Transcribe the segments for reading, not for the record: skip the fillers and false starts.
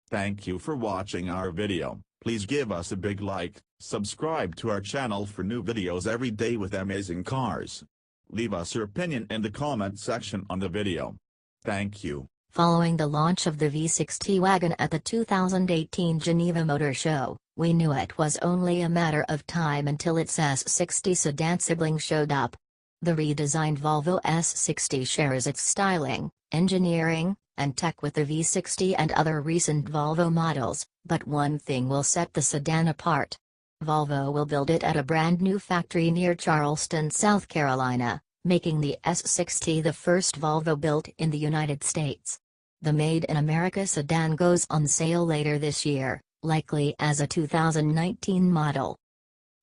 Thank you for watching our video. Please give us a big like, subscribe to our channel for new videos every day with amazing cars. Leave us your opinion in the comment section on the video. Thank you. Following the launch of the V60 wagon at the 2018 Geneva Motor Show, we knew it was only a matter of time until its S60 sedan sibling showed up. The redesigned Volvo S60 shares its styling, engineering, and tech with the V60 and other recent Volvo models, but one thing will set the sedan apart. Volvo will build it at a brand new factory near Charleston, South Carolina, making the S60 the first Volvo built in the United States. The Made in America sedan goes on sale later this year, likely as a 2019 model.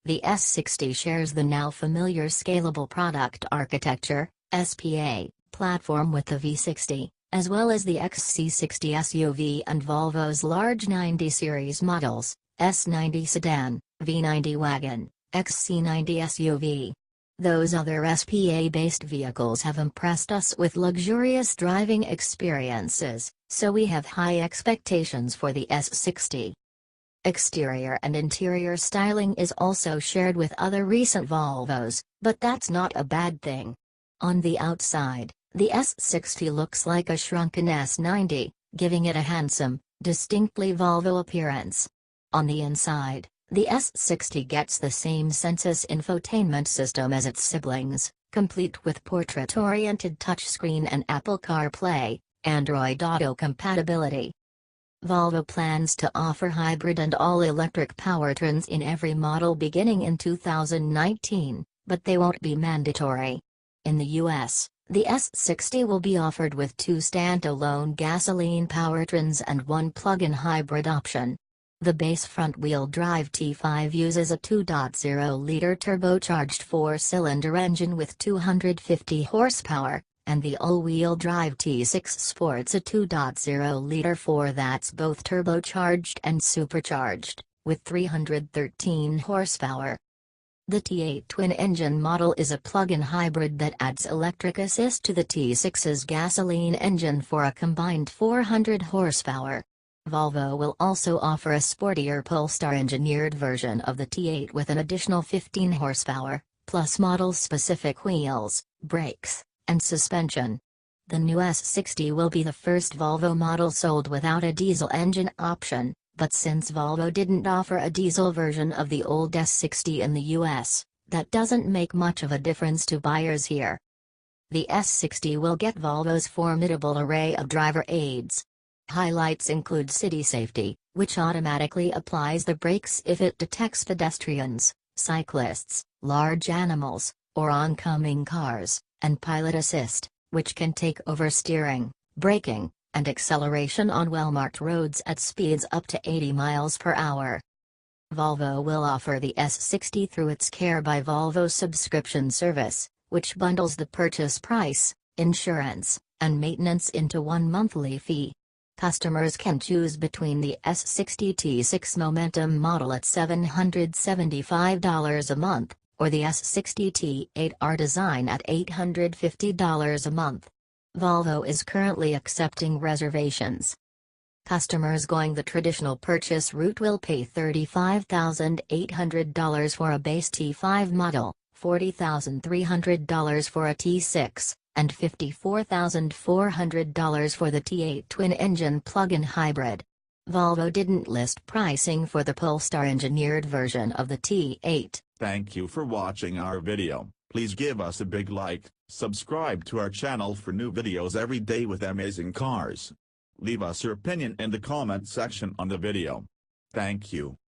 The S60 shares the now familiar Scalable Product Architecture (SPA) platform with the V60, as well as the XC60 SUV and Volvo's large 90 series models, S90 sedan, V90 wagon, XC90 SUV. Those other SPA-based vehicles have impressed us with luxurious driving experiences, so we have high expectations for the S60. Exterior and interior styling is also shared with other recent Volvos, but that's not a bad thing. On the outside, the S60 looks like a shrunken S90, giving it a handsome, distinctly Volvo appearance. On the inside, the S60 gets the same Sensus infotainment system as its siblings, complete with portrait-oriented touchscreen and Apple CarPlay, Android Auto compatibility. Volvo plans to offer hybrid and all-electric powertrains in every model beginning in 2019, but they won't be mandatory. In the U.S., the S60 will be offered with 2 standalone gasoline powertrains and 1 plug-in hybrid option. The base front-wheel drive T5 uses a 2.0-liter turbocharged 4-cylinder engine with 250 horsepower, and the all-wheel drive T6 sports a 2.0-liter 4 that's both turbocharged and supercharged, with 313 horsepower. The T8 twin-engine model is a plug-in hybrid that adds electric assist to the T6's gasoline engine for a combined 400 horsepower. Volvo will also offer a sportier Polestar-engineered version of the T8 with an additional 15 horsepower, plus model-specific wheels, brakes, and suspension. The new S60 will be the first Volvo model sold without a diesel engine option, but since Volvo didn't offer a diesel version of the old S60 in the US, that doesn't make much of a difference to buyers here. The S60 will get Volvo's formidable array of driver aids. Highlights include city safety, which automatically applies the brakes if it detects pedestrians, cyclists, large animals, or oncoming cars, and pilot assist, which can take over steering, braking, and acceleration on well-marked roads at speeds up to 80 miles per hour. Volvo will offer the S60 through its Care by Volvo subscription service, which bundles the purchase price, insurance, and maintenance into one monthly fee. Customers can choose between the S60 T6 Momentum model at $775 a month, or the S60 T8 Redesign at $850 a month. Volvo is currently accepting reservations. Customers going the traditional purchase route will pay $35,800 for a base T5 model, $40,300 for a T6, and $54,400 for the T8 twin-engine plug-in hybrid. Volvo didn't list pricing for the Polestar-engineered version of the T8. Thank you for watching our video. Please give us a big like, subscribe to our channel for new videos every day with amazing cars. Leave us your opinion in the comment section on the video. Thank you.